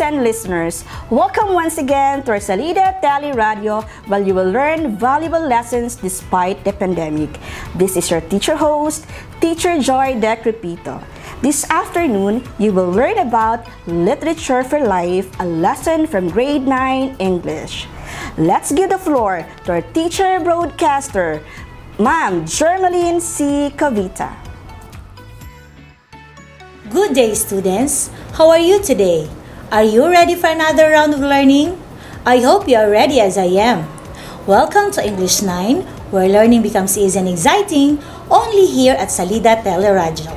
and listeners. Welcome once again to our Salida TeleRadyo, where you will learn valuable lessons despite the pandemic. This is your teacher host, Teacher Joy De Crepito. This afternoon, you will learn about Literature for Life, a lesson from grade 9 English. Let's give the floor to our teacher broadcaster, Ma'am JERMELYN Covita. Good day, students. How are you today? Are you ready for another round of learning? I hope you are ready as I am. Welcome to English 9, where learning becomes easy and exciting, only here at Salida TeleRadyo.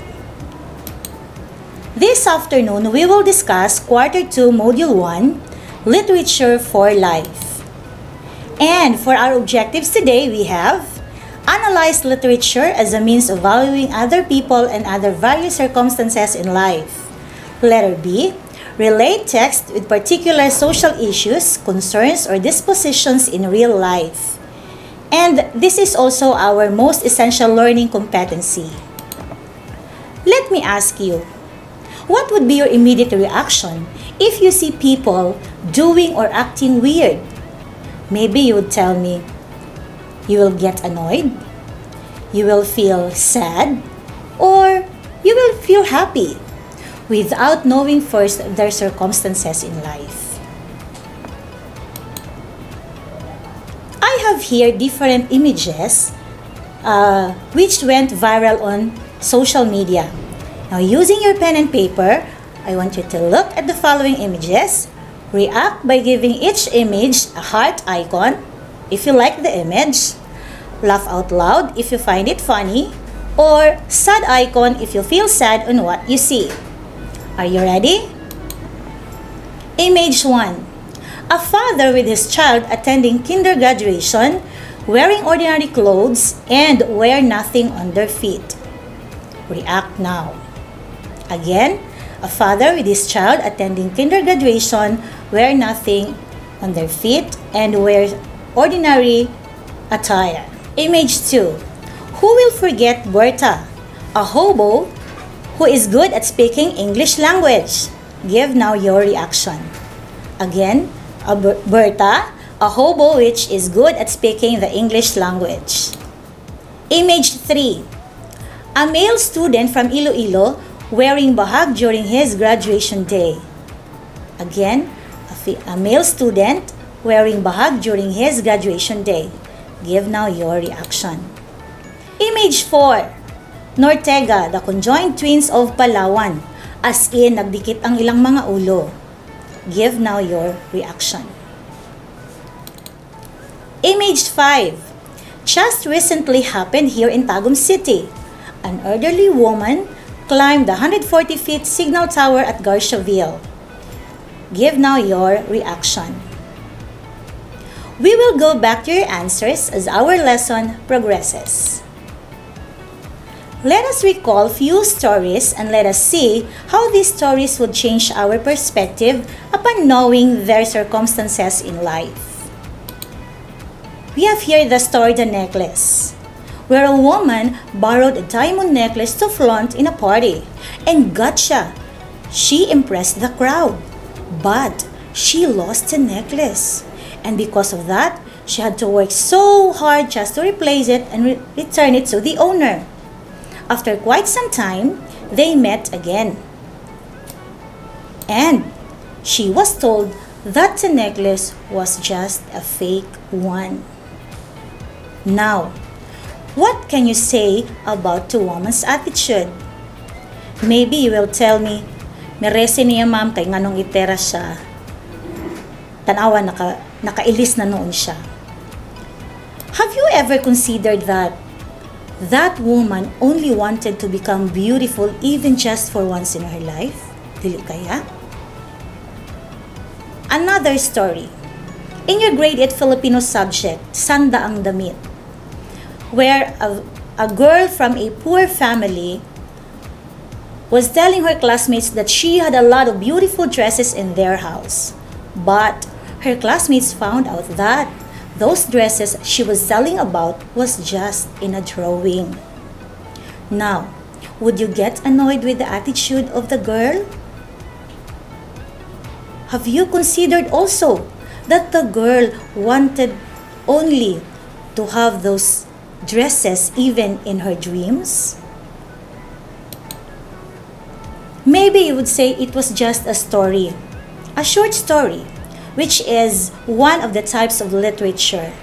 This afternoon, we will discuss Quarter 2, Module 1, Literature for Life. And for our objectives today, we have analyze literature as a means of valuing other people and other various circumstances in life. Letter B, relate text with particular social issues, concerns, or dispositions in real life. And this is also our most essential learning competency. Let me ask you, what would be your immediate reaction if you see people doing or acting weird? Maybe you would tell me, you will get annoyed, you will feel sad, or you will feel happy without knowing first their circumstances in life. I have here different images which went viral on social media. Now, using your pen and paper, I want you to look at the following images. React by giving each image a heart icon if you like the image, laugh out loud if you find it funny, or sad icon if you feel sad on what you see. Are you ready? Image 1. A father with his child attending kinder graduation, wearing ordinary clothes and wear nothing on their feet. React now. Again, a father with his child attending kinder graduation, wear nothing on their feet and wear ordinary attire. Image 2. Who will forget Berta, a hobo who is good at speaking English language? Give now your reaction. Again, Berta, a hobo which is good at speaking the English language. Image 3. A male student from Iloilo wearing bahag during his graduation day. Again, a male student wearing bahag during his graduation day. Give now your reaction. Image 4. Nortega, the conjoined twins of Palawan. As in, nagdikit ang ilang mga ulo. Give now your reaction. Image 5. Just recently happened here in Tagum City. An elderly woman climbed the 140 feet signal tower at Garciaville. Give now your reaction. We will go back to your answers as our lesson progresses. Let us recall few stories and let us see how these stories would change our perspective upon knowing their circumstances in life. We have here the story The Necklace, where a woman borrowed a diamond necklace to flaunt in a party, and gotcha! She impressed the crowd, but she lost the necklace. And because of that, she had to work so hard just to replace it and return it to the owner. After quite some time, they met again. And she was told that the necklace was just a fake one. Now, what can you say about the woman's attitude? Maybe you will tell me, merese niya ma'am kay nganong itera siya. Tanawa, nakailis na noon siya. Have you ever considered that that woman only wanted to become beautiful even just for once in her life? Dili kaya? Another story. In your grade 8 Filipino subject, Sanda ang Damit, where a girl from a poor family was telling her classmates that she had a lot of beautiful dresses in their house. But her classmates found out that those dresses she was telling about was just in a drawing. Now, would you get annoyed with the attitude of the girl? Have you considered also that the girl wanted only to have those dresses even in her dreams? Maybe you would say it was just a story, a short story, which is one of the types of literature.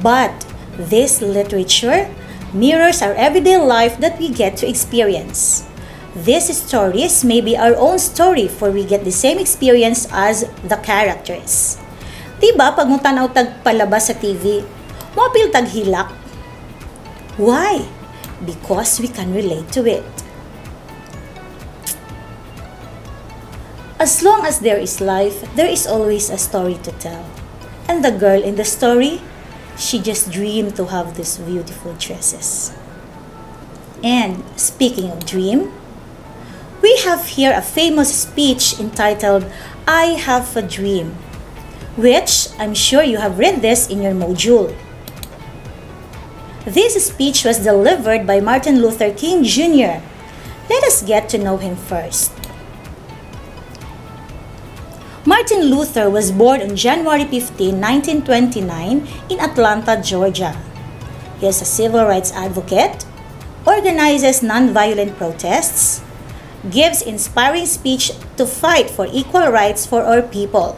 But this literature mirrors our everyday life that we get to experience. These stories may be our own story for we get the same experience as the characters. Diba pag mo tanaw tag palabas sa TV, mo apil tag hilak? Why? Because we can relate to it. As long as there is life, there is always a story to tell. And the girl in the story, she just dreamed to have these beautiful dresses. And speaking of dream, we have here a famous speech entitled, I Have a Dream, which I'm sure you have read this in your module. This speech was delivered by Martin Luther King Jr. Let us get to know him first. Martin Luther was born on January 15, 1929 in Atlanta, Georgia. He is a civil rights advocate, organizes nonviolent protests, gives inspiring speech to fight for equal rights for our people.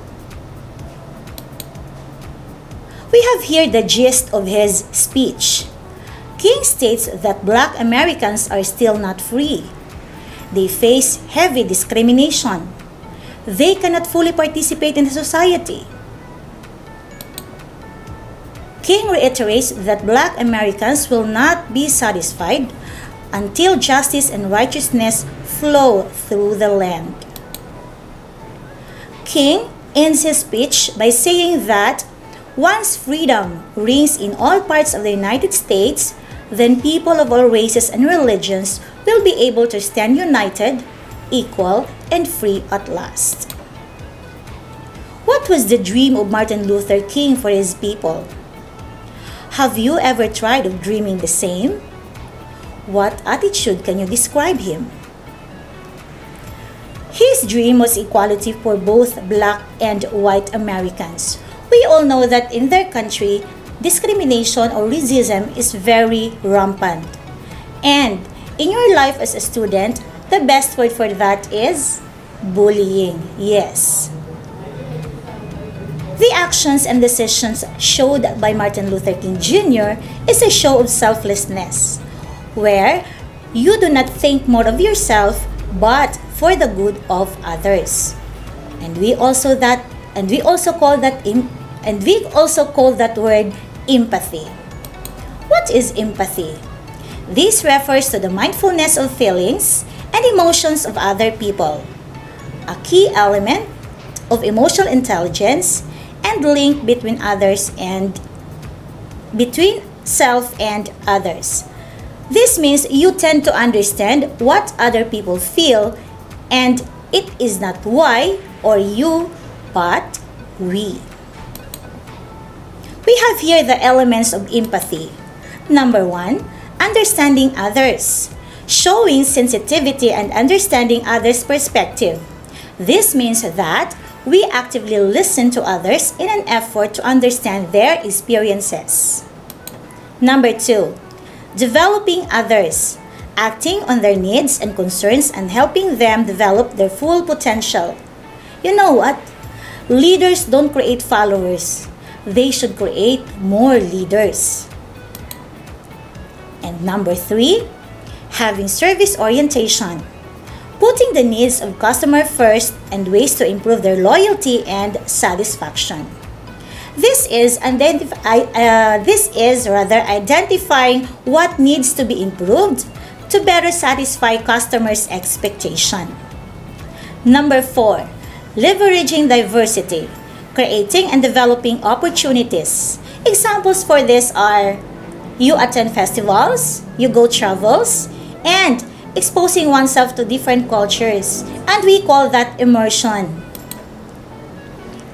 We have here the gist of his speech. King states that Black Americans are still not free. They face heavy discrimination. They cannot fully participate in the society. King reiterates that Black Americans will not be satisfied until justice and righteousness flow through the land. King ends his speech by saying that once freedom reigns in all parts of the United States, then people of all races and religions will be able to stand united, equal, and free at last. What was the dream of Martin Luther King for his people? Have you ever tried of dreaming the same? What attitude can you describe him? His dream was equality for both Black and white Americans. We all know that in their country, discrimination or racism is very rampant. And in your life as a student, the best word for that is bullying. Yes. The actions and decisions showed by Martin Luther King Jr. is a show of selflessness, where you do not think more of yourself but for the good of others. And we also call that word empathy. What is empathy? This refers to the mindfulness of feelings and emotions of other people, a key element of emotional intelligence and link between others and between self and others. This means you tend to understand what other people feel, and it is not why or you, but we. We have here the elements of empathy. Number 1, understanding others, showing sensitivity and understanding others' perspective. This means that we actively listen to others in an effort to understand their experiences. Number 2, developing others, acting on their needs and concerns and helping them develop their full potential. You know what? Leaders don't create followers. They should create more leaders. And number 3, having service orientation, putting the needs of customer first and ways to improve their loyalty and satisfaction. This is identifying what needs to be improved to better satisfy customers' expectation. Number 4, leveraging diversity, creating and developing opportunities. Examples for this are you attend festivals, you go travels, and exposing oneself to different cultures, and we call that immersion.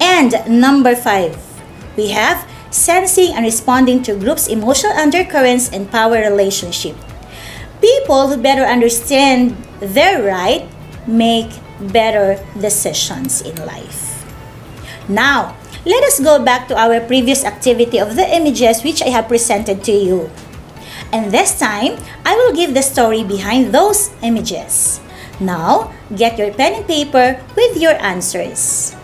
And number 5, we have sensing and responding to groups' emotional undercurrents and power relationship. People who better understand their right make better decisions in life. Now, let us go back to our previous activity of the images which I have presented to you. And this time, I will give the story behind those images. Now, get your pen and paper with your answers.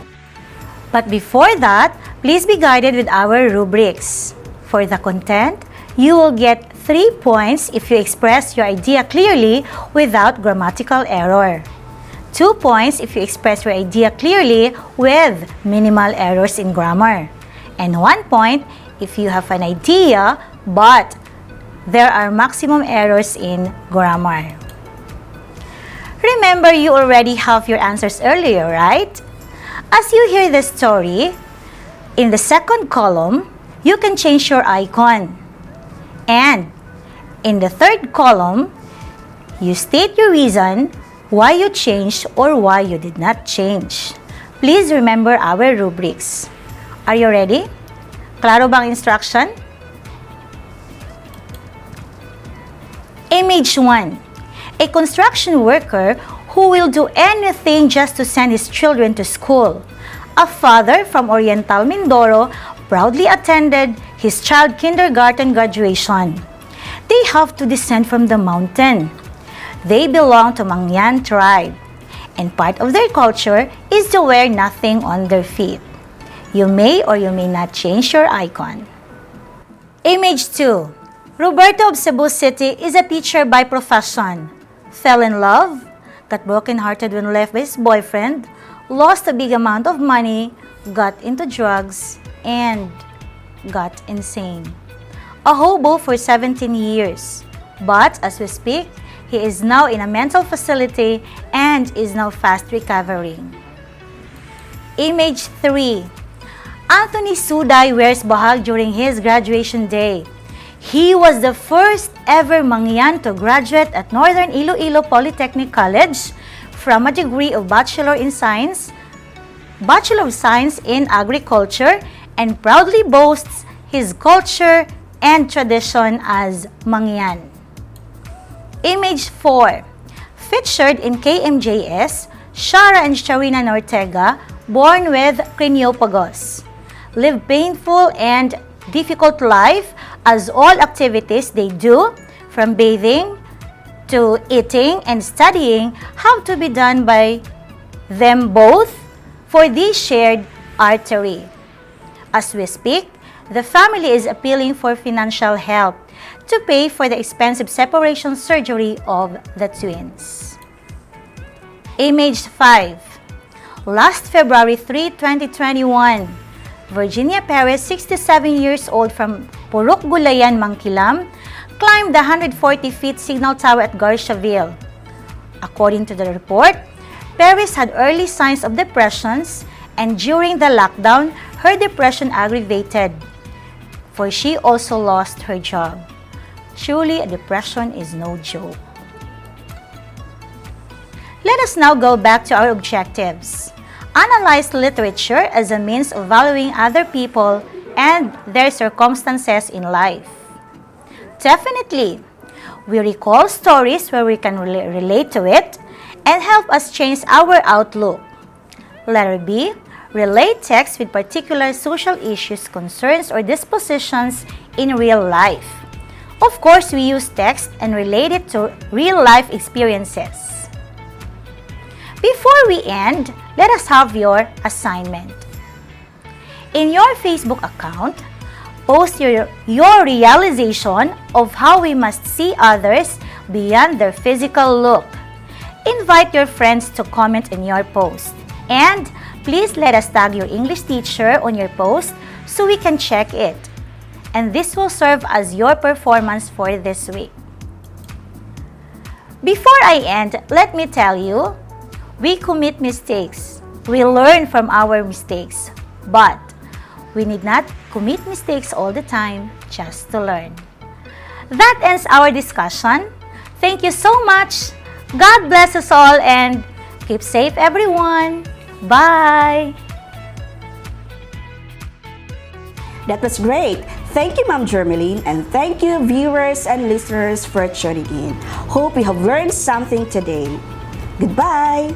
But before that, please be guided with our rubrics. For the content, you will get 3 points if you express your idea clearly without grammatical error. 2 points if you express your idea clearly with minimal errors in grammar. And 1 point if you have an idea but there are maximum errors in grammar. Remember, you already have your answers earlier, right? As you hear the story, in the second column, you can change your icon. And in the third column, you state your reason why you changed or why you did not change. Please remember our rubrics. Are you ready? Klaro bang instruction? Image 1. A construction worker who will do anything just to send his children to school. A father from Oriental Mindoro proudly attended his child kindergarten graduation. They have to descend from the mountain. They belong to Mangyan tribe, and part of their culture is to wear nothing on their feet. You may or you may not change your icon. Image 2. Roberto of Cebu City is a teacher by profession. Fell in love, got broken-hearted when left by his boyfriend, lost a big amount of money, got into drugs, and got insane. A hobo for 17 years. But as we speak, he is now in a mental facility and is now fast recovering. Image 3. Anthony Suday wears bahag during his graduation day. He was the first ever Mangyan to graduate at Northern Iloilo Polytechnic College from a degree of Bachelor of Science in Agriculture, and proudly boasts his culture and tradition as Mangyan. Image 4. Featured in KMJS, Shara and Sharina Ortega, born with craniopagos, live painful and difficult life as all activities they do, from bathing to eating and studying, have to be done by them both for this shared artery. As we speak, the family is appealing for financial help to pay for the expensive separation surgery of the twins. Image 5. Last February 3, 2021, Virginia Perez, 67 years old from Purok Gulayan, Mangkilam, climbed the 140 feet signal tower at Garciaville. According to the report, Perez had early signs of depressions, and during the lockdown, her depression aggravated, for she also lost her job. Surely, a depression is no joke. Let us now go back to our objectives. Analyze literature as a means of valuing other people and their circumstances in life. Definitely, we recall stories where we can relate to it and help us change our outlook. Letter B. Relate text with particular social issues, concerns, or dispositions in real life. Of course, we use text and relate it to real-life experiences. Before we end, let us have your assignment. In your Facebook account, post your realization of how we must see others beyond their physical look. Invite your friends to comment in your post. And please let us tag your English teacher on your post so we can check it. And this will serve as your performance for this week. Before I end, let me tell you, we commit mistakes. We learn from our mistakes. But we need not commit mistakes all the time just to learn. That ends our discussion. Thank you so much. God bless us all and keep safe, everyone. Bye! That was great. Thank you, Ma'am JERMELYN, and thank you, viewers and listeners, for tuning in. Hope you have learned something today. Goodbye!